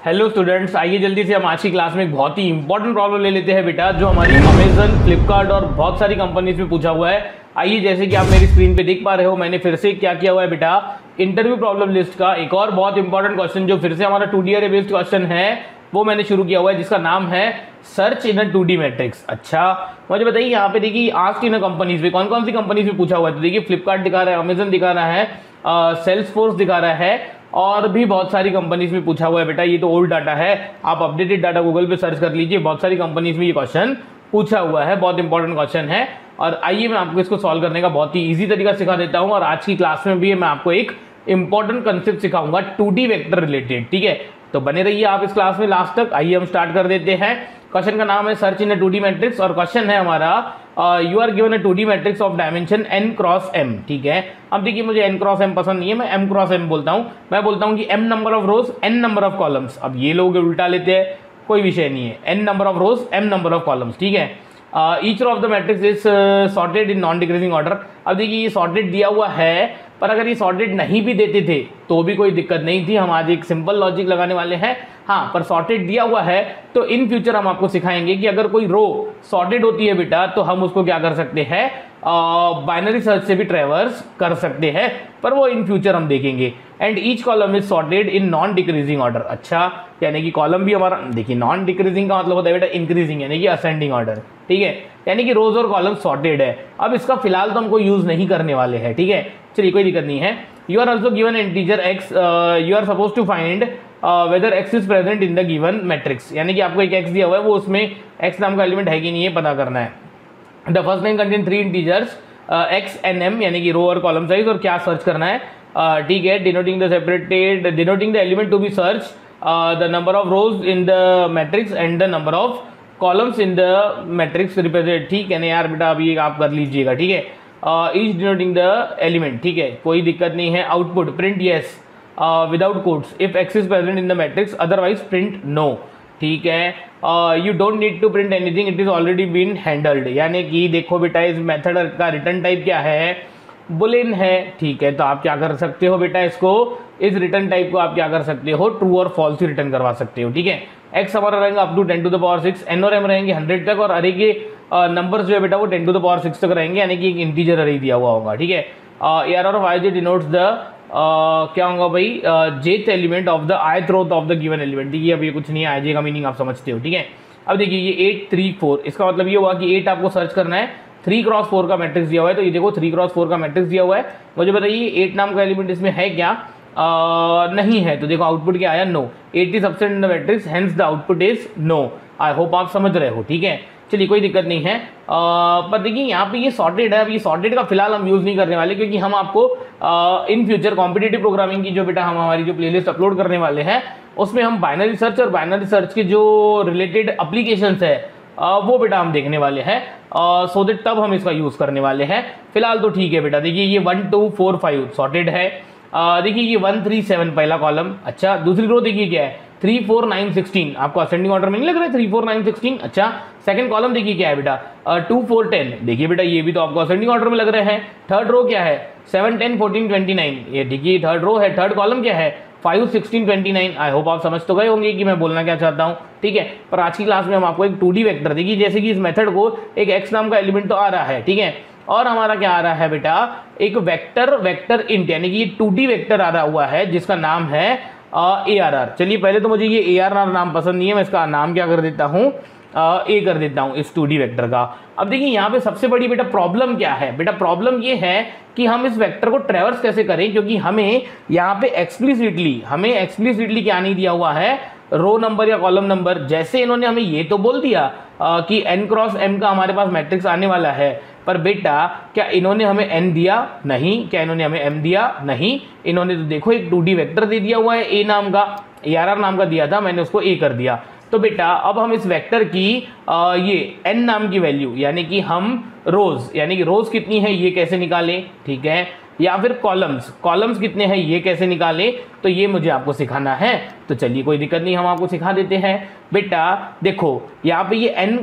Hello students, आइए जल्दी से हम आज की क्लास में एक बहुत ही इंपॉर्टेंट प्रॉब्लम ले लेते हैं बेटा, जो हमारी अमेजन, फ्लिपकार्ट और बहुत सारी कंपनीज में पूछा हुआ है। आइए, जैसे कि आप मेरी स्क्रीन पे देख पा रहे हो, मैंने फिर से क्या किया हुआ है बेटा, इंटरव्यू प्रॉब्लम लिस्ट का एक और बहुत इंपॉर्टेंट क्वेश्चन, जो फिर से हमारा 2D अरे बेस्ड क्वेश्चन है, वो मैंने शुरू किया हुआ है, जिसका नाम है search in a 2D matrix. अच्छा, मुझे बताइए यहाँ पे देखिए आस्क इन अ कंपनीज में कौन कौन सी कंपनीज में पूछा हुआ है। तो देखिए फ्लिपकार्ट दिखा रहा है, अमेजन दिखा रहा है, सेल्सफोर्स दिखा रहा है, और भी बहुत सारी कंपनीज में पूछा हुआ है बेटा। ये तो ओल्ड डाटा है, आप अपडेटेड डाटा गूगल पे सर्च कर लीजिए, बहुत सारी कंपनीज में ये क्वेश्चन पूछा हुआ है, बहुत इंपॉर्टेंट क्वेश्चन है। और आइए मैं आपको इसको सॉल्व करने का बहुत ही इजी तरीका सिखा देता हूं, और आज की क्लास में भी मैं आपको एक इंपॉर्टेंट कंसेप्ट सिखाऊंगा 2D वेक्टर रिलेटेड। ठीक है, तो बने रहिए आप इस क्लास में लास्ट तक। आइए हम स्टार्ट कर देते हैं। क्वेश्चन का नाम है search in a 2D matrix, और क्वेश्चन है हमारा you are given a 2D matrix of dimension n cross m। ठीक है, अब देखिए मुझे n क्रॉस m पसंद नहीं है, मैं m क्रॉस m बोलता हूं। मैं बोलता हूं कि m number of rose n number of columns. अब ये लोग उल्टा लेते हैं, कोई विषय नहीं है, n number of rows m number of columns. ठीक है, each row of the matrix is sorted in non decreasing order. अब देखिए ये सॉर्टेड दिया हुआ है, पर अगर ये सॉर्टेड नहीं भी देते थे तो भी कोई दिक्कत नहीं थी, हम आज एक सिंपल लॉजिक लगाने वाले हैं। हाँ, पर सॉर्टेड दिया हुआ है तो इन फ्यूचर हम आपको सिखाएंगे कि अगर कोई रो सॉर्टेड होती है बेटा, तो हम उसको क्या कर सकते हैं, बाइनरी सर्च से भी ट्रेवर्स कर सकते हैं, पर वो इन फ्यूचर हम देखेंगे। And each column is sorted in non decreasing order. अच्छा, यानी कि कॉलम भी हमारा, देखिए नॉन डिक्रीजिंग का मतलब होता है बेटा इंक्रीजिंग, यानी कि असेंडिंग ऑर्डर। ठीक है, यानी कि रोज और कॉलम सॉर्टेड है। अब इसका फिलहाल तो हमको यूज नहीं करने वाले हैं। ठीक है, चलिए कोई दिक्कत नहीं है। You are also given integer x, you are suppose to find whether x is present in the given matrix. यानी कि आपको एक x दिया हुआ है, वो उसमें x नाम का एलिमेंट है कि नहीं है पता करना है। The first line contain 3 integers x and m, यानी कि रो और कॉलम साइज, और क्या सर्च करना है। ठीक है, denoting the separated, denoting the element to be search, the number of rows in the matrix and the number of columns in the matrix represent. ठीक है ना यार बेटा, अभी आप कर लीजिएगा। ठीक है, ईच डिनोटिंग द एलिमेंट। ठीक है, कोई दिक्कत नहीं है। Output print yes without quotes if x is present in the matrix, otherwise print no. ठीक है, you don't need to print anything, it is already been handled. यानी कि देखो बेटा, इस मेथड का रिटर्न टाइप क्या है, बुलियन है। ठीक है, तो आप क्या कर सकते हो बेटा, इसको, इस रिटर्न टाइप को आप क्या कर सकते हो, ट्रू और फॉल्स ही रिटर्न करवा सकते हो। ठीक है, x हमारा रहेगा up to 10 to the power 6, n और m रहेंगे 100 तक, और अरे के नंबर्स जो है बेटा वो 10 टू द पावर 6 तक रहेंगे, यानी कि एक इंटीजर अरे दिया हुआ होगा। ठीक है, array of ij denotes the क्या होगा भाई, jth element of the ith row of the given element. ठीक है, अब ये कुछ नहीं है, ij का मीनिंग आप समझते हो। ठीक है, अब देखिए ये 8 3 4, इसका मतलब ये हुआ कि 8 आपको सर्च करना है, 3 क्रॉस 4 का मैट्रिक्स दिया हुआ है। तो ये देखो 3 क्रॉस 4 का मैट्रिक्स दिया हुआ है, मुझे बताइए 8 नाम का एलिमेंट इसमें है क्या, नहीं है। तो देखो आउटपुट क्या आया, no. 8 is subset in the matrix, hence the output is no. I hope आप समझ रहे हो। ठीक है, चलिए कोई दिक्कत नहीं है। पर देखिए यहाँ पे ये सॉर्टेड है, अब ये सॉर्टेड का फिलहाल हम यूज नहीं करने वाले, क्योंकि हम आपको इन फ्यूचर कॉम्पिटिटिव प्रोग्रामिंग की जो बेटा हम हमारी जो प्लेलिस्ट अपलोड करने वाले हैं, उसमें हम बाइनरी सर्च और बाइनरी सर्च के जो रिलेटेड एप्लीकेशंस है वो बेटा हम देखने वाले हैं, सो दैट तब हम इसका यूज करने वाले हैं। फिलहाल तो ठीक है बेटा, देखिए ये 1 2 4 5 सॉर्टेड है। देखिए ये 1 3 7 पहला कॉलम। अच्छा, दूसरी रो देखिए क्या है, 3 4 9 16, आपको असेंडिंग ऑर्डर में नहीं लग रहा है 3 4 9 16। अच्छा, सेकंड कॉलम देखिए क्या है बेटा, 2 4 10, देखिए बेटा ये भी तो आपको असेंडिंग ऑर्डर में लग रहे हैं। थर्ड रो क्या है, 7 10 14 29, ये देखिए थर्ड रो है। थर्ड कॉलम क्या है, 5 16 29। आई होप आप समझ तो गए होंगे कि मैं बोलना क्या चाहता हूँ। ठीक है, पर आज की क्लास में हम आपको एक 2D वेक्टर, देखिए जैसे कि इस मेथड को एक x नाम का एलिमेंट तो आ रहा है। ठीक है, और हमारा क्या आ रहा है बेटा, एक वेक्टर इंट, यानी कि ये 2D वेक्टर आ रहा हुआ है, जिसका नाम है ARR। चलिए पहले तो मुझे ये ARR नाम पसंद नहीं है, मैं इसका नाम क्या कर देता हूँ, ए कर देता हूँ इस 2D वेक्टर का। अब देखिए यहाँ पे सबसे बड़ी बेटा प्रॉब्लम क्या है, बेटा प्रॉब्लम ये है कि हम इस वेक्टर को ट्रेवर्स कैसे करें, क्योंकि हमें यहाँ पे एक्सप्लिसिटली क्या नहीं दिया हुआ है, रो नंबर या कॉलम नंबर। जैसे इन्होंने हमें ये तो बोल दिया कि n क्रॉस m का हमारे पास मैट्रिक्स आने वाला है, पर बेटा क्या इन्होंने हमें n दिया, नहीं। क्या इन्होंने हमें m दिया, नहीं। इन्होंने तो देखो एक 2D वेक्टर दे दिया हुआ है, a नाम का, ARR नाम का दिया था, मैंने उसको a कर दिया। तो बेटा अब हम इस वेक्टर की ये n नाम की वैल्यू, यानी कि हम रोज, यानी कि रोज कितनी है ये कैसे निकालें। ठीक है, या फिर कॉलम्स कितने हैं ये कैसे निकालें, तो ये मुझे आपको सिखाना है। तो चलिए कोई दिक्कत नहीं, हम आपको सिखा देते हैं। बेटा देखो यहाँ पे ये n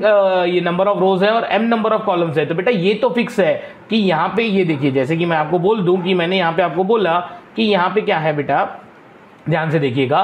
ये नंबर ऑफ रोज है और m नंबर ऑफ कॉलम्स है, तो बेटा ये तो फिक्स है कि यहाँ पे ये देखिए, जैसे कि मैं आपको बोल दूं कि मैंने यहाँ पे आपको बोला कि यहाँ पे क्या है बेटा, ध्यान से देखिएगा,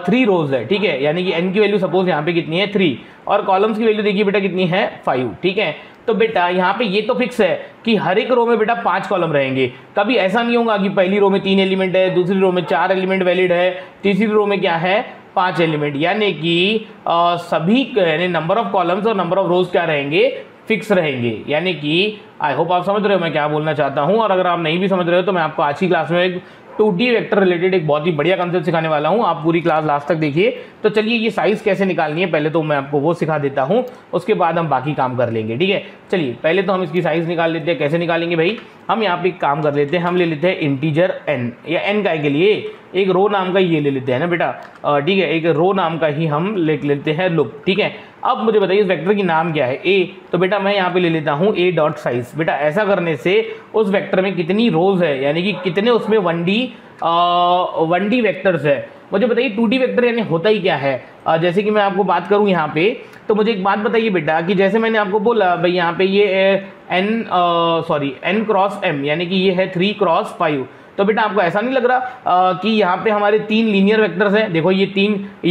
3 रोज है, ठीक है, यानी कि n की वैल्यू सपोज यहाँ पे कितनी है 3, और कॉलम्स की वैल्यू देखिए बेटा कितनी है 5, ठीक है। तो बेटा यहाँ पे ये तो फिक्स है कि हर एक रो में बेटा 5 कॉलम रहेंगे। कभी ऐसा नहीं होगा कि पहली रो में 3 एलिमेंट है, दूसरी रो में 4 एलिमेंट वैलिड है, तीसरी रो में क्या है 5 एलिमेंट, यानी कि सभी यानी नंबर ऑफ कॉलम्स और नंबर ऑफ रोज क्या रहेंगे, फिक्स रहेंगे। यानी कि आई होप आप समझ रहे हो मैं क्या बोलना चाहता हूँ, और अगर आप नहीं भी समझ रहे हो तो मैं आपको आज की क्लास में एक 2D वेक्टर रिलेटेड एक बहुत ही बढ़िया कंसेप्ट सिखाने वाला हूँ, आप पूरी क्लास लास्ट तक देखिए। तो चलिए ये साइज कैसे निकालनी है पहले तो मैं आपको वो सिखा देता हूँ, उसके बाद हम बाकी काम कर लेंगे, ठीक है। चलिए पहले तो हम इसकी साइज निकाल लेते हैं। कैसे निकालेंगे भाई, हम यहाँ पे एक काम कर लेते हैं, हम ले लेते हैं इंटीजर n, या n काय के लिए एक रो नाम का ये ले लेते हैं ना बेटा, ठीक है, एक रो नाम का ही हम लिख लेते हैं लुक, ठीक है। अब मुझे बताइए इस वेक्टर की नाम क्या है, a, तो बेटा मैं यहाँ पे ले लेता हूँ a डॉट साइज। बेटा ऐसा करने से उस वेक्टर में कितनी रोज है, यानी कि कितने उसमें 1D वेक्टर्स है। मुझे बताइए 2D वेक्टर यानी होता ही क्या है, जैसे कि मैं आपको बात करूं यहाँ पे, तो मुझे एक बात बताइए बेटा कि जैसे मैंने आपको बोला भाई यहाँ पे ये n क्रॉस m, यानी कि ये है 3 क्रॉस 5, तो बेटा आपको ऐसा नहीं लग रहा कि यहाँ पे हमारे 3 लीनियर वेक्टर्स हैं। देखो ये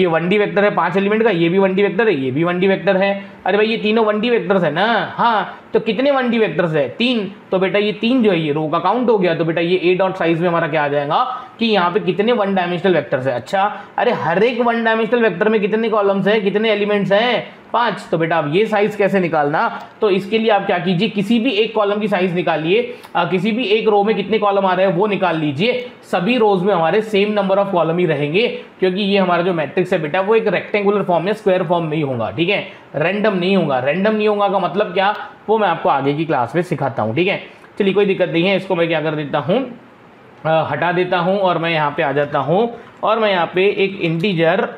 1D वेक्टर है 5 एलिमेंट का, ये भी 1D वेक्टर है, ये भी 1D वेक्टर है। अरे भाई ये तीनों 1D वेक्टर्स है ना, हाँ, तो कितने 1D वेक्टर्स है 3, तो बेटा ये 3 जो है ये रो का काउंट हो गया। तो बेटा ये a डॉट साइज में हमारा क्या आ जाएगा कि यहाँ पे कितने 1 डायमेंशनल वेक्टर्स है। अच्छा, अरे हर एक 1 डायमेंशनल वेक्टर में कितने कॉलम्स हैं, कितने एलिमेंट्स हैं 5। तो बेटा अब ये साइज कैसे निकालना, तो इसके लिए आप क्या कीजिए, किसी भी एक कॉलम की साइज निकालिए, किसी भी एक रो में कितने कॉलम आ रहे हैं वो निकाल लीजिए। सभी रोज में हमारे सेम नंबर ऑफ कॉलम ही रहेंगे, क्योंकि ये हमारा जो मैट्रिक्स है बेटा वो एक रेक्टेंगुलर फॉर्म या स्क्वायर फॉर्म में ही होगा, ठीक है, रैंडम नहीं होगा। रैंडम नहीं होगा का मतलब क्या, वो मैं आपको आगे की क्लास में सिखाता हूँ, ठीक है। चलिए कोई दिक्कत नहीं है, इसको मैं क्या कर देता हूँ, हटा देता हूँ, और मैं यहाँ पे आ जाता हूँ, और मैं यहाँ पे एक इंटीजर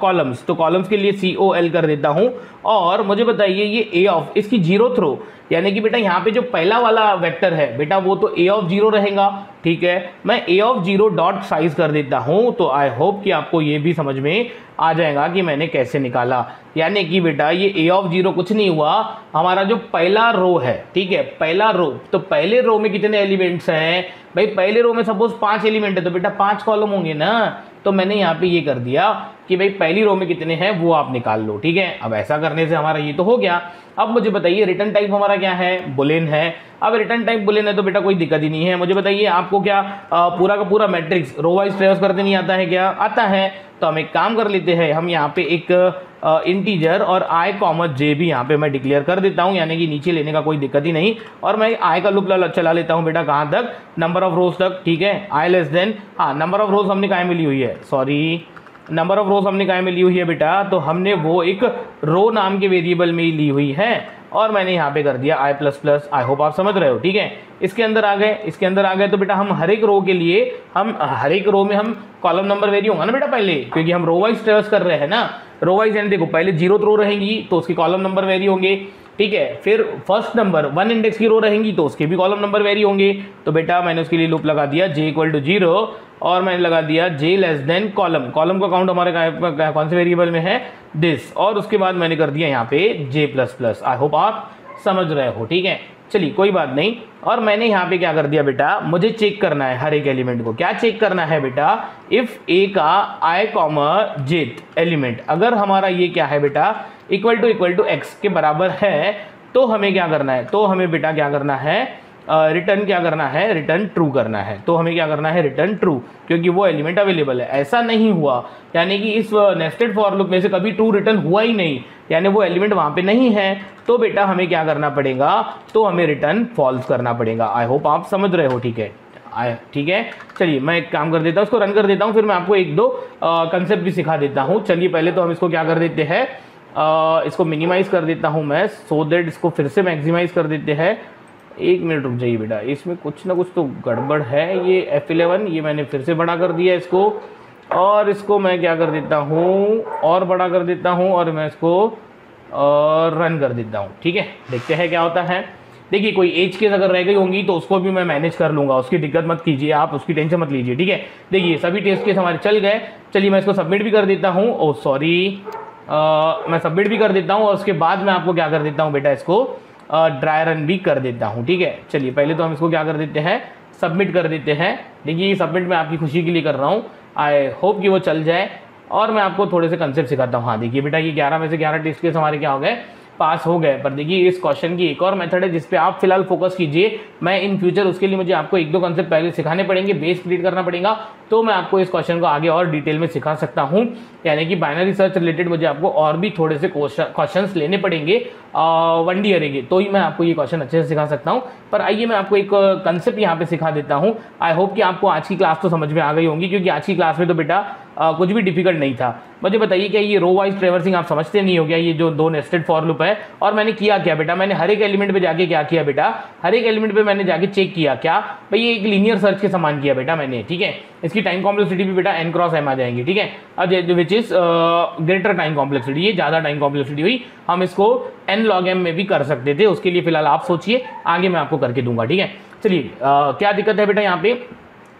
कॉलम्स, तो कॉलम्स के लिए COL कर देता हूँ। और मुझे बताइए ये a ऑफ इसकी 0th रो, यानी कि बेटा यहाँ पे जो पहला वाला वेक्टर है बेटा वो तो a ऑफ 0 रहेगा, ठीक है। मैं a ऑफ 0 डॉट साइज कर देता हूँ। तो आई होप कि आपको ये भी समझ में आ जाएगा कि मैंने कैसे निकाला। यानी कि बेटा ये a ऑफ 0 कुछ नहीं हुआ, हमारा जो पहला रो है, ठीक है, पहला रो, तो पहले रो में कितने एलिमेंट्स हैं भाई, पहले रो में सपोज 5 एलिमेंट है, तो बेटा 5 कॉलम होंगे ना। तो मैंने यहाँ पे ये कर दिया कि भाई पहली रो में कितने हैं वो आप निकाल लो, ठीक है। अब ऐसा करने से हमारा ये तो हो गया। अब मुझे बताइए रिटर्न टाइप हमारा क्या है, बुलियन है। अब रिटर्न टाइप बुलियन है तो बेटा कोई दिक्कत ही नहीं है। मुझे बताइए आपको क्या पूरा का पूरा मैट्रिक्स रो वाइज ट्रेवर्स करते नहीं आता है क्या, आता है। तो हम एक काम कर लेते हैं, हम यहाँ पे एक इंटीजर और i कॉमा j भी यहाँ पे मैं डिक्लेयर कर देता हूँ, यानी कि नीचे लेने का कोई दिक्कत ही नहीं। और मैं i का लूप चला लेता हूँ बेटा कहाँ तक, नंबर ऑफ रोज तक, ठीक है। i लेस देन, हाँ नंबर ऑफ रोज हमने कहाँ में ली हुई है, सॉरी नंबर ऑफ रोज हमने कहाँ में ली हुई है बेटा, तो हमने वो एक रो नाम के वेरिएबल में ही ली हुई है। और मैंने यहाँ पे कर दिया i plus plus, I hope आप समझ रहे हो, ठीक है। इसके अंदर आ गए, इसके अंदर आ गए तो बेटा हम हर एक रो के लिए, हम हर एक रो में हम कॉलम नंबर वेरी होगा ना बेटा पहले, क्योंकि हम रो वाइज ट्रेवर्स कर रहे हैं ना। रो वाइज यानी देखो पहले 0th रो रहेंगी तो उसके कॉलम नंबर वेरी होंगे, ठीक है। फिर फर्स्ट नंबर 1 इंडेक्स की रो रहेंगी तो उसके भी कॉलम नंबर वेरी होंगे। तो बेटा मैंने उसके लिए लूप लगा दिया j इक्वल टू 0, और मैंने लगा दिया j less than column, column का काउंट हमारे कौन से वेरिएबल में है, दिस, और उसके बाद मैंने कर दिया यहाँ पे j प्लस प्लस। आई होप आप समझ रहे हो, ठीक है। चलिए कोई बात नहीं। और मैंने यहाँ पे क्या कर दिया बेटा, मुझे चेक करना है हर एक एलिमेंट को। क्या चेक करना है बेटा, इफ a का i कॉमा jth एलिमेंट अगर हमारा ये क्या है बेटा इक्वल टू x के बराबर है, तो हमें क्या करना है, तो हमें बेटा क्या करना है, रिटर्न क्या करना है, रिटर्न ट्रू करना है। तो हमें क्या करना है, रिटर्न ट्रू, क्योंकि वो एलिमेंट अवेलेबल है। ऐसा नहीं हुआ, यानी कि इस नेस्टेड फॉर लूप में से कभी ट्रू रिटर्न हुआ ही नहीं, यानी वो एलिमेंट वहाँ पे नहीं है, तो बेटा हमें क्या करना पड़ेगा, तो हमें रिटर्न फॉल्स करना पड़ेगा। आई होप आप समझ रहे हो, ठीक है, ठीक है। चलिए मैं एक काम कर देता हूँ, इसको रन कर देता हूँ, फिर मैं आपको एक दो कंसेप्ट भी सिखा देता हूँ। चलिए पहले तो हम इसको क्या कर देते हैं, इसको मिनिमाइज कर देता हूँ मैं, सो दैट इसको फिर से मैक्सिमाइज कर देते हैं। 1 मिनट रुक जाइए बेटा, इसमें कुछ ना कुछ तो गड़बड़ है। ये F11 ये मैंने फिर से बड़ा कर दिया इसको, और इसको मैं क्या कर देता हूँ और बड़ा कर देता हूँ, और मैं इसको रन कर देता हूँ, ठीक है। देखते हैं क्या होता है। देखिए कोई एज केस अगर रह गई होंगी तो उसको भी मैं मैनेज कर लूँगा, उसकी दिक्कत मत कीजिए आप, उसकी टेंशन मत लीजिए, ठीक है। देखिए सभी टेस्ट केस हमारे चल गए। चलिए मैं इसको सबमिट भी कर देता हूँ, ओ सॉरी मैं सबमिट भी कर देता हूँ, और उसके बाद मैं आपको क्या कर देता हूँ बेटा, इसको ड्राई रन भी कर देता हूँ, ठीक है। चलिए पहले तो हम इसको क्या कर देते हैं, सबमिट कर देते हैं। देखिए सबमिट मैं आपकी खुशी के लिए कर रहा हूँ, आई होप कि वो चल जाए और मैं आपको थोड़े से कंसेप्ट सिखाता हूँ। हाँ देखिए बेटा, ये 11 में से 11 टेस्ट केस हमारे क्या हो गए, पास हो गए। पर देखिए इस क्वेश्चन की एक और मेथड है जिस पे आप फिलहाल फोकस कीजिए। मैं इन फ्यूचर उसके लिए मुझे आपको 1-2 कंसेप्ट पहले सिखाने पड़ेंगे, बेस क्रिएट करना पड़ेगा, तो मैं आपको इस क्वेश्चन को आगे और डिटेल में सिखा सकता हूं। यानी कि बाइनरी सर्च रिलेटेड मुझे आपको और भी थोड़े से क्वेश्चंस लेने पड़ेंगे 1D अरे के, तो ही मैं आपको ये क्वेश्चन अच्छे से सिखा सकता हूं। पर आइए मैं आपको एक कंसेप्ट यहाँ पे सिखा देता हूँ। आई होप कि आपको आज की क्लास तो समझ में आ गई होंगी, क्योंकि आज की क्लास में तो बेटा कुछ भी डिफिकल्ट नहीं था। मुझे बताइए क्या ये रो वाइज ट्रेवर्सिंग आप समझते नहीं हो गया, ये जो 2 नेस्टेड फॉर लूप है। और मैंने किया क्या बेटा, मैंने हर एक एलिमेंट पे जाके क्या किया बेटा, हर एक एलिमेंट पे मैंने जाके चेक किया क्या भाई, ये एक लीनियर सर्च के समान किया बेटा मैंने, ठीक है। इसकी टाइम कॉम्प्लेक्सिटी भी बेटा n क्रॉस m आ जाएंगी, ठीक है। अब which is greater time complexity, ये ज़्यादा टाइम कॉम्प्लेक्सिटी हुई, हम इसको n log m में भी कर सकते थे। उसके लिए फिलहाल आप सोचिए, आगे मैं आपको करके दूंगा, ठीक है। चलिए क्या दिक्कत है बेटा, यहाँ पे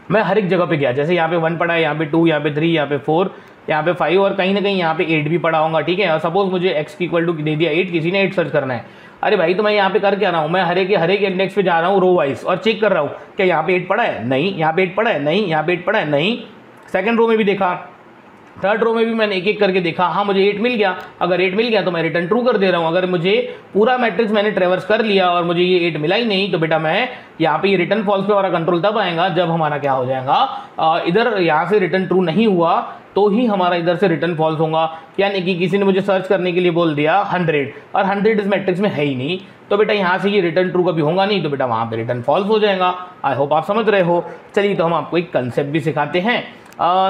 मैं हर एक जगह पे गया, जैसे यहाँ पे 1 पढ़ा है, यहाँ पे 2, यहाँ पे 3, यहाँ पे 4, यहाँ पे 5 और कहीं ना कहीं यहाँ पे 8 भी पढ़ा होगा, ठीक है। और सपोज मुझे x की इक्वल टू दे दिया 8, किसी ने 8 सर्च करना है। अरे भाई तो मैं यहाँ पे कर क्या रहा हूँ, मैं हर एक इंडेक्स पे जा रहा हूँ रो वाइज और चेक कर रहा हूँ क्या यहाँ पे 8 पढ़ा है, नहीं, यहाँ पे 8 पढ़ा है, नहीं, यहाँ पे 8 पढ़ा है, नहीं। सेकंड रो में भी देखा, थर्ड रो में भी मैंने एक एक करके देखा, हाँ मुझे 8 मिल गया। अगर 8 मिल गया तो मैं रिटर्न ट्रू कर दे रहा हूँ। अगर मुझे पूरा मैट्रिक्स मैंने ट्रेवर्स कर लिया और मुझे ये 8 मिला ही नहीं, तो बेटा मैं यहाँ पे ये रिटर्न फॉल्स पे हमारा कंट्रोल तब आएगा जब हमारा क्या हो जाएगा, इधर यहाँ से रिटर्न ट्रू नहीं हुआ तो ही हमारा इधर से रिटर्न फॉल्स होगा। यानी कि किसी ने मुझे सर्च करने के लिए बोल दिया 100 और 100 इस मैट्रिक्स में है ही नहीं, तो बेटा यहाँ से ये रिटर्न ट्रू कभी होगा नहीं, तो बेटा वहाँ पे रिटर्न फॉल्स हो जाएगा। आई होप आप समझ रहे हो। चलिए तो हम आपको एक कंसेप्ट भी सिखाते हैं।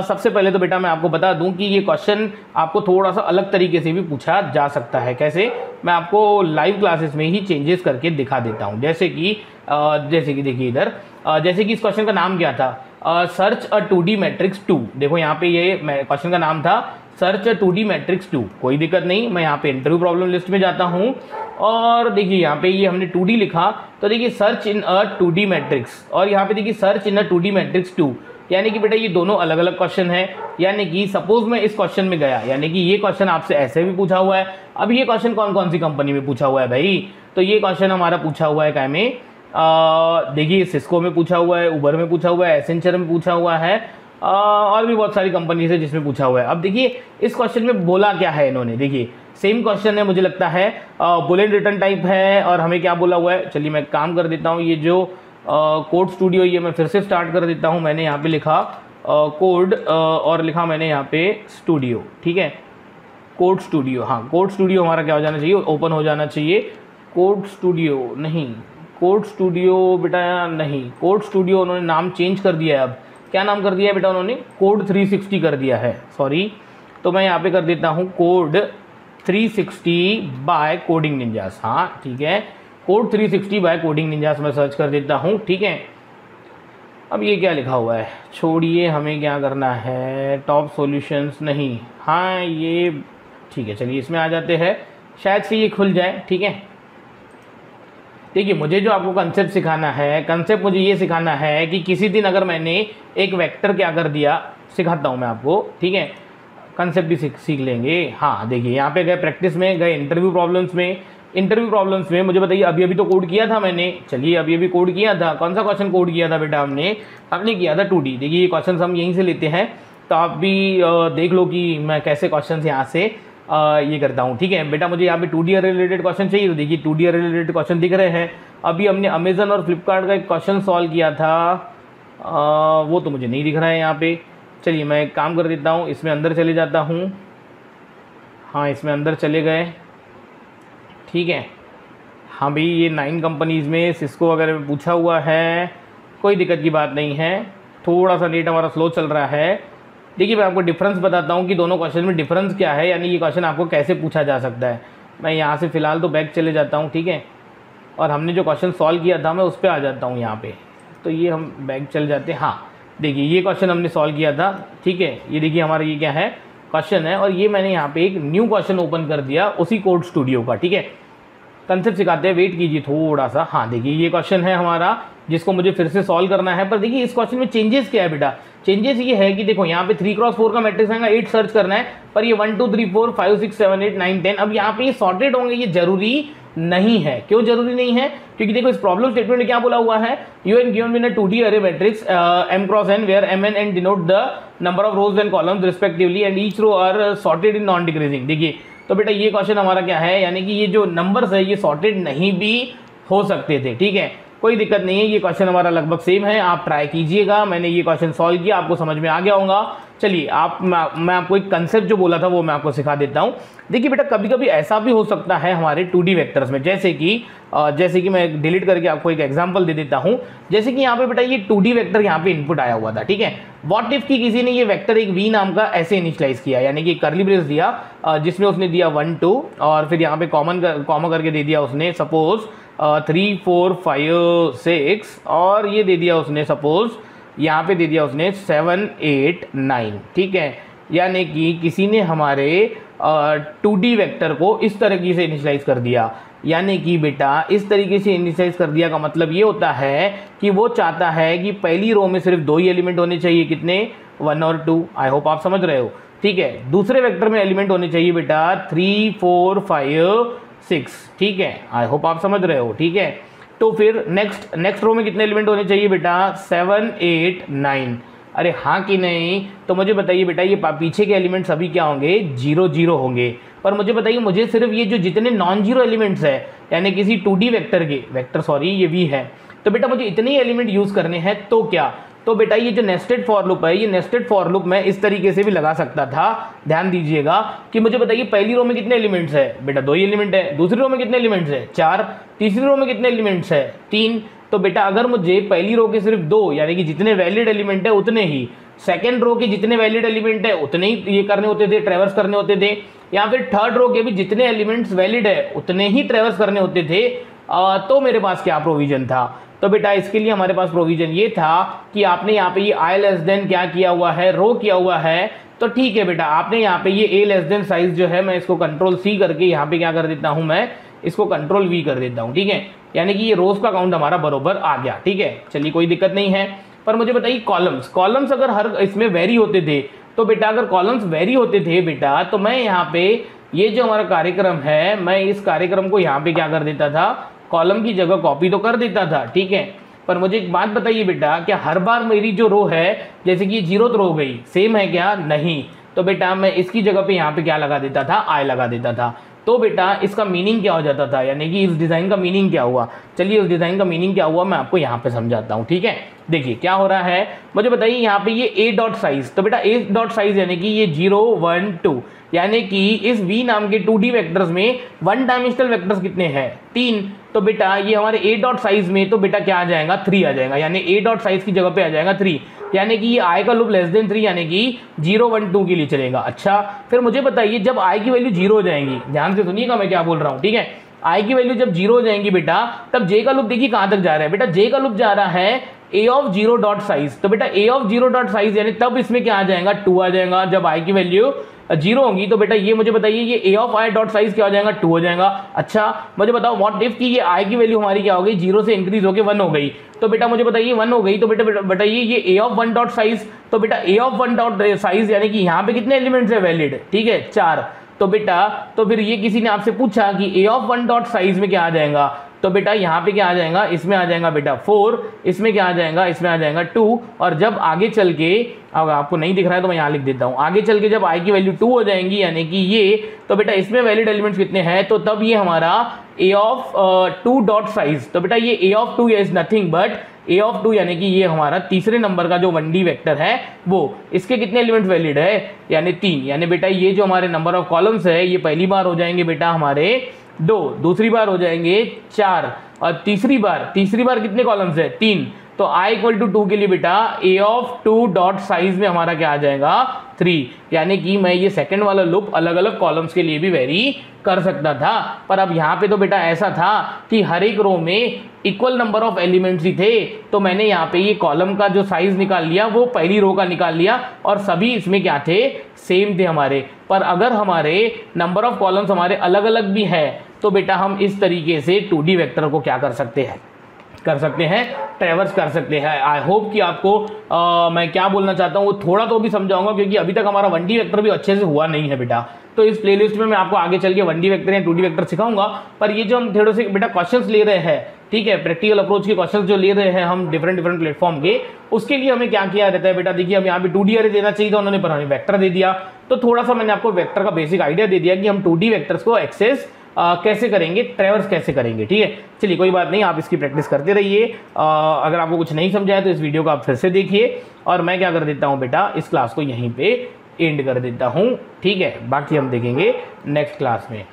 सबसे पहले तो बेटा मैं आपको बता दूं कि ये क्वेश्चन आपको थोड़ा सा अलग तरीके से भी पूछा जा सकता है। कैसे, मैं आपको लाइव क्लासेस में ही चेंजेस करके दिखा देता हूं। जैसे कि देखिए इधर, जैसे कि इस क्वेश्चन का नाम क्या था, सर्च अ 2D मैट्रिक्स 2। देखो यहाँ पे ये क्वेश्चन का नाम था सर्च अ 2D मैट्रिक्स 2। कोई दिक्कत नहीं, मैं यहाँ पे इंटरव्यू प्रॉब्लम लिस्ट में जाता हूँ और देखिए यहाँ पे ये हमने 2D लिखा, तो देखिए search in a 2D matrix, और यहाँ पे देखिए search in a 2D matrix 2। यानी कि बेटा ये दोनों अलग अलग क्वेश्चन है। यानी कि सपोज मैं इस क्वेश्चन में गया, यानी कि ये क्वेश्चन आपसे ऐसे भी पूछा हुआ है। अब ये क्वेश्चन कौन कौन सी कंपनी में पूछा हुआ है भाई, तो ये क्वेश्चन हमारा पूछा हुआ है काय में, देखिए सिस्को में पूछा हुआ है, उबर में पूछा हुआ है, एसेंचर में पूछा हुआ है, और भी बहुत सारी कंपनीज है जिसमें पूछा हुआ है। अब देखिए इस क्वेश्चन में बोला क्या है इन्होंने, देखिए सेम क्वेश्चन है, मुझे लगता है बुलेट रिटर्न टाइप है, और हमें क्या बोला हुआ है। चलिए मैं काम कर देता हूँ, ये जो कोड स्टूडियो, ये मैं फिर से स्टार्ट कर देता हूँ। मैंने यहाँ पे लिखा कोड और लिखा मैंने यहाँ पे स्टूडियो, ठीक है, कोड स्टूडियो। हाँ कोड स्टूडियो हमारा क्या हो जाना चाहिए, ओपन हो जाना चाहिए। कोड स्टूडियो नहीं, कोड स्टूडियो बेटा नहीं, कोड स्टूडियो उन्होंने नाम चेंज कर दिया है। अब क्या नाम कर दिया है बेटा उन्होंने, कोड 360 कर दिया है, सॉरी। तो मैं यहाँ पे कर देता हूँ कोड 360 बाय कोडिंग निंजास। हाँ ठीक है, कोड 360 बाय कोडिंग निंजास मैं सर्च कर देता हूँ, ठीक है। अब ये क्या लिखा हुआ है, छोड़िए, हमें क्या करना है, टॉप सॉल्यूशंस नहीं, हाँ ये ठीक है। चलिए इसमें आ जाते हैं, शायद से ये खुल जाए, ठीक है। देखिए मुझे जो आपको कंसेप्ट सिखाना है, कंसेप्ट मुझे ये सिखाना है कि किसी दिन अगर मैंने एक वेक्टर क्या कर दिया, सिखाता हूँ मैं आपको, ठीक है, कंसेप्ट भी सीख लेंगे। हाँ देखिए यहाँ पे गए प्रैक्टिस में, गए इंटरव्यू प्रॉब्लम्स में, मुझे बताइए अभी तो कोड किया था मैंने। चलिए अभी कोड किया था, कौन सा क्वेश्चन कोड किया था बेटा हमने किया था 2D। देखिए ये क्वेश्चन हम यहीं से लेते हैं, तो आप भी देख लो कि मैं कैसे क्वेश्चन यहाँ से ये करता हूँ, ठीक है बेटा। मुझे यहाँ पे 2D रिलेटेड क्वेश्चन चाहिए, तो देखिए 2D रिलेटेड क्वेश्चन दिख रहे हैं। अभी हमने अमेजन और फ्लिपकार्ट का एक क्वेश्चन सॉल्व किया था, वो तो मुझे नहीं दिख रहा है यहाँ पे। चलिए मैं एक काम कर देता हूँ, इसमें अंदर चले जाता हूँ। हाँ इसमें अंदर चले गए, ठीक है। हाँ भाई ये 9 कंपनीज़ में सिस्को वगैरह में पूछा हुआ है, कोई दिक्कत की बात नहीं है। थोड़ा सा नेट हमारा स्लो चल रहा है। देखिए मैं आपको डिफरेंस बताता हूँ कि दोनों क्वेश्चन में डिफरेंस क्या है, यानी ये क्वेश्चन आपको कैसे पूछा जा सकता है। मैं यहाँ से फ़िलहाल तो बैक चले जाता हूँ, ठीक है, और हमने जो क्वेश्चन सॉल्व किया था मैं उस पर आ जाता हूँ यहाँ पे। तो ये हम बैक चल जाते हैं। हाँ देखिए ये क्वेश्चन हमने सॉल्व किया था, ठीक है। ये देखिए हमारा ये क्या है, क्वेश्चन है, और ये मैंने यहाँ पे एक न्यू क्वेश्चन ओपन कर दिया उसी कोड स्टूडियो का, ठीक है। कंसेप्ट सिखाते हैं, वेट कीजिए थोड़ा सा। हाँ देखिए ये क्वेश्चन है हमारा, जिसको मुझे फिर से सॉल्व करना है। पर देखिए इस क्वेश्चन में चेंजेस क्या है बेटा, चेंजेस ये है कि देखो यहाँ पे 3x4 का मैट्रिक्स आएगा, 8 सर्च करना है, पर ये 1 2 3 4 5 6 7 8 9 10। अब यहाँ पे ये सॉर्टेड होंगे, ये जरूरी नहीं है। क्यों जरूरी नहीं है? क्योंकि देखो इस प्रॉब्लम स्टेटमेंट में क्या बोला हुआ है, you and given in a 2D array matrix m cross n where m and n denote the number of rows and columns respectively and each row are sorted in non decreasing। देखिए तो बेटा ये question हमारा क्या है, यानी कि ये जो नंबर्स है ये सॉर्टेड नहीं भी हो सकते थे। ठीक है, कोई दिक्कत नहीं है, ये क्वेश्चन हमारा लगभग सेम है, आप ट्राई कीजिएगा। मैंने ये क्वेश्चन सॉल्व किया, आपको समझ में आ गया होगा। चलिए मैं आपको एक कंसेप्ट जो बोला था वो मैं आपको सिखा देता हूँ। देखिए बेटा कभी कभी ऐसा भी हो सकता है हमारे 2D वेक्टर्स में, जैसे कि मैं डिलीट करके आपको एक एग्जांपल दे देता हूँ। जैसे कि यहाँ पे बेटा ये 2D वेक्टर यहाँ पे इनपुट आया हुआ था। ठीक है, व्हाट इफ की किसी ने ये वेक्टर एक v नाम का ऐसे इनिशियलाइज किया, यानी कि कर्ली ब्रेस दिया जिसमें उसने दिया 1 2 और फिर यहाँ पे कॉमा करके दे दिया उसने सपोज 3 4 5 6 और ये दे दिया उसने सपोज यहाँ पे दे दिया उसने 7 8 9। ठीक है, यानी कि किसी ने हमारे 2D वेक्टर को इस तरीके से इनिशियलाइज कर दिया, यानी कि बेटा इस तरीके से इनिशियलाइज कर दिया का मतलब ये होता है कि वो चाहता है कि पहली रो में सिर्फ 2 ही एलिमेंट होने चाहिए, कितने 1 और 2। आई होप आप समझ रहे हो। ठीक है, दूसरे वेक्टर में एलिमेंट होने चाहिए बेटा 3 4 5 6। ठीक है, आई होप आप समझ रहे हो। ठीक है, तो फिर नेक्स्ट रो में कितने एलिमेंट होने चाहिए बेटा 7 8 9। अरे हाँ कि नहीं? तो मुझे बताइए बेटा ये पीछे के एलिमेंट सभी क्या होंगे 0 0 होंगे। पर मुझे बताइए मुझे सिर्फ ये जो जितने नॉन जीरो एलिमेंट्स है यानी किसी 2D वेक्टर ये v है, तो बेटा मुझे इतने ही एलिमेंट यूज करने हैं। तो क्या, तो बेटा ये जो नेस्टेड फॉर लूप है, ये नेस्टेड फॉर लूप मैं इस तरीके से भी लगा सकता था। ध्यान दीजिएगा कि मुझे बताइए पहली रो में कितने एलिमेंट्स है बेटा 2 ही एलिमेंट है, दूसरी रो में कितने एलिमेंट्स है 4, तीसरी रो में कितने एलिमेंट्स है 3। तो बेटा अगर मुझे पहली रो के सिर्फ 2 यानी कि जितने वैलिड एलिमेंट है उतने ही, सेकेंड रो के जितने वैलिड एलिमेंट है उतने ही ये करने होते थे, ट्रेवर्स करने होते थे, या फिर थर्ड रो के भी जितने एलिमेंट्स वैलिड है उतने ही ट्रेवर्स करने होते थे, तो मेरे पास क्या प्रोविजन था? तो बेटा इसके लिए हमारे पास प्रोविजन ये था कि आपने यहाँ पे ये i लेस देन क्या किया हुआ है, रो किया हुआ है। तो ठीक है बेटा आपने यहाँ पे ये a लेस देन साइज जो है मैं इसको कंट्रोल C करके यहाँ पे क्या कर देता हूँ, मैं इसको कंट्रोल V कर देता हूँ। ठीक है, यानी कि ये रोज का काउंट हमारा बरोबर आ गया। ठीक है, चलिए कोई दिक्कत नहीं है। पर मुझे बताइए कॉलम्स अगर हर इसमें वेरी होते थे, तो बेटा अगर कॉलम्स वेरी होते थे बेटा, तो मैं यहाँ पे ये जो हमारा कार्यक्रम है मैं इस कार्यक्रम को यहाँ पे क्या कर देता था, कॉलम की जगह कॉपी तो कर देता था। ठीक है, पर मुझे एक बात बताइए बेटा क्या हर बार मेरी जो रो है जैसे कि 0th रो गई सेम है क्या? नहीं। तो बेटा मैं इसकी जगह पे यहाँ पे क्या लगा देता था, आई लगा देता था। तो बेटा इसका मीनिंग क्या हो जाता था, यानी कि इस डिज़ाइन का मीनिंग क्या हुआ? चलिए इस डिज़ाइन का मीनिंग क्या हुआ मैं आपको यहाँ पे समझाता हूँ। ठीक है, देखिए क्या हो रहा है, मुझे बताइए यहाँ पे ये a डॉट साइज, तो बेटा a डॉट साइज यानी कि ये 0 1 2, यानी कि इस v नाम के 2D वेक्टर्स में 1 डायमेंशनल वेक्टर्स कितने हैं 3। तो बेटा ये हमारे a डॉट साइज में तो बेटा क्या आ जाएगा 3 आ जाएगा, यानी a डॉट साइज की जगह पे आ जाएगा 3, यानी कि ये i का लूप लेस देन 3 यानी कि 0 1 2 के लिए चलेगा। अच्छा फिर मुझे बताइए जब i की वैल्यू 0 हो जाएंगी, ध्यान से सुनिएगा मैं क्या बोल रहा हूँ। ठीक है, i की वैल्यू जब 0 हो जाएंगी बेटा तब j का लूप देखिए कहाँ तक जा रहा है, बेटा j का लूप जा रहा है a ऑफ 0 डॉट साइज। तो बेटा a ऑफ 0 डॉट साइज यानी तब इसमें क्या आ जाएगा 2 आ जाएगा जब i की वैल्यू 0 होगी। तो बेटा ये मुझे बताइए ये a of i dot size क्या हो जाएगा 2 हो जाएगा। अच्छा मुझे बताओ व्हाट इफ की ये i की वैल्यू हमारी क्या हो गई 0 से इंक्रीज होकर 1 हो गई। तो बेटा मुझे बताइए 1 हो गई, तो बेटा बताइए ये a ऑफ 1 डॉट साइज, तो बेटा a ऑफ 1 डॉट साइज यानी कि यहाँ पे कितने एलिमेंट्स है वैलिड, ठीक है 4। तो बेटा तो फिर ये किसी ने आपसे पूछा कि a ऑफ 1 डॉट साइज में क्या आ जाएगा, तो बेटा यहाँ पे क्या आ जाएगा, इसमें आ जाएगा बेटा 4, इसमें क्या आ जाएगा, इसमें आ जाएगा 2। और जब आगे चल के अगर आपको नहीं दिख रहा है तो मैं यहाँ लिख देता हूँ, आगे चल के जब i की वैल्यू 2 हो जाएंगी यानी कि ये, तो बेटा इसमें वैलिड एलिमेंट्स कितने हैं, तो तब ये हमारा a ऑफ 2 डॉट साइज, तो बेटा ये a of 2 is nothing but a of 2 यानी कि ये हमारा तीसरे नंबर का जो 1D वेक्टर है वो, इसके कितने एलिमेंट्स वैलिड है यानी 3, यानी बेटा ये जो हमारे नंबर ऑफ कॉलम्स है ये पहली बार हो जाएंगे बेटा हमारे 2, दूसरी बार हो जाएंगे 4 और तीसरी बार कितने कॉलम्स है 3। तो i इक्वल टू 2 के लिए बेटा a ऑफ 2 डॉट साइज में हमारा क्या आ जाएगा 3, यानी कि मैं ये सेकंड वाला लूप अलग अलग कॉलम्स के लिए भी वेरी कर सकता था। पर अब यहाँ पे तो बेटा ऐसा था कि हर एक रो में इक्वल नंबर ऑफ एलिमेंट्स ही थे, तो मैंने यहाँ पे ये कॉलम का जो साइज निकाल लिया वो पहली रो का निकाल लिया और सभी इसमें क्या थे सेम थे हमारे। पर अगर हमारे नंबर ऑफ कॉलम्स हमारे अलग अलग भी है तो बेटा हम इस तरीके से 2D वेक्टर को क्या कर सकते हैं, कर सकते हैं, ट्रैवर्स कर सकते हैं। आई होप कि आपको मैं क्या बोलना चाहता हूँ वो थोड़ा तो भी समझाऊंगा, क्योंकि अभी तक हमारा 1D वेक्टर भी अच्छे से हुआ नहीं है बेटा। तो इस प्लेलिस्ट में मैं आपको आगे चल के 1D वेक्टर या 2D वेक्टर सिखाऊंगा। पर ये जो हम थोड़े से बेटा क्वेश्चंस ले रहे हैं, ठीक है, प्रैक्टिकल अप्रोच के क्वेश्चंस जो ले रहे हैं हम डिफरेंट प्लेटफॉर्म के, उसके लिए हमें क्या किया रहता है बेटा, देखिए हम यहाँ पे 2D अरे देना चाहिए था उन्होंने, पर हमें वेक्टर दे दिया। तो थोड़ा सा मैंने आपको वेक्टर का बेसिक आइडिया दे दिया कि हम 2D वेक्टर्स को एक्सेस कैसे करेंगे, ट्रैवर्स कैसे करेंगे, ठीक है। चलिए कोई बात नहीं, आप इसकी प्रैक्टिस करते रहिए। अगर आपको कुछ नहीं समझाया तो इस वीडियो को आप फिर से देखिए, और मैं क्या कर देता हूँ बेटा, इस क्लास को यहीं पे एंड कर देता हूँ, ठीक है। बाकी हम देखेंगे नेक्स्ट क्लास में।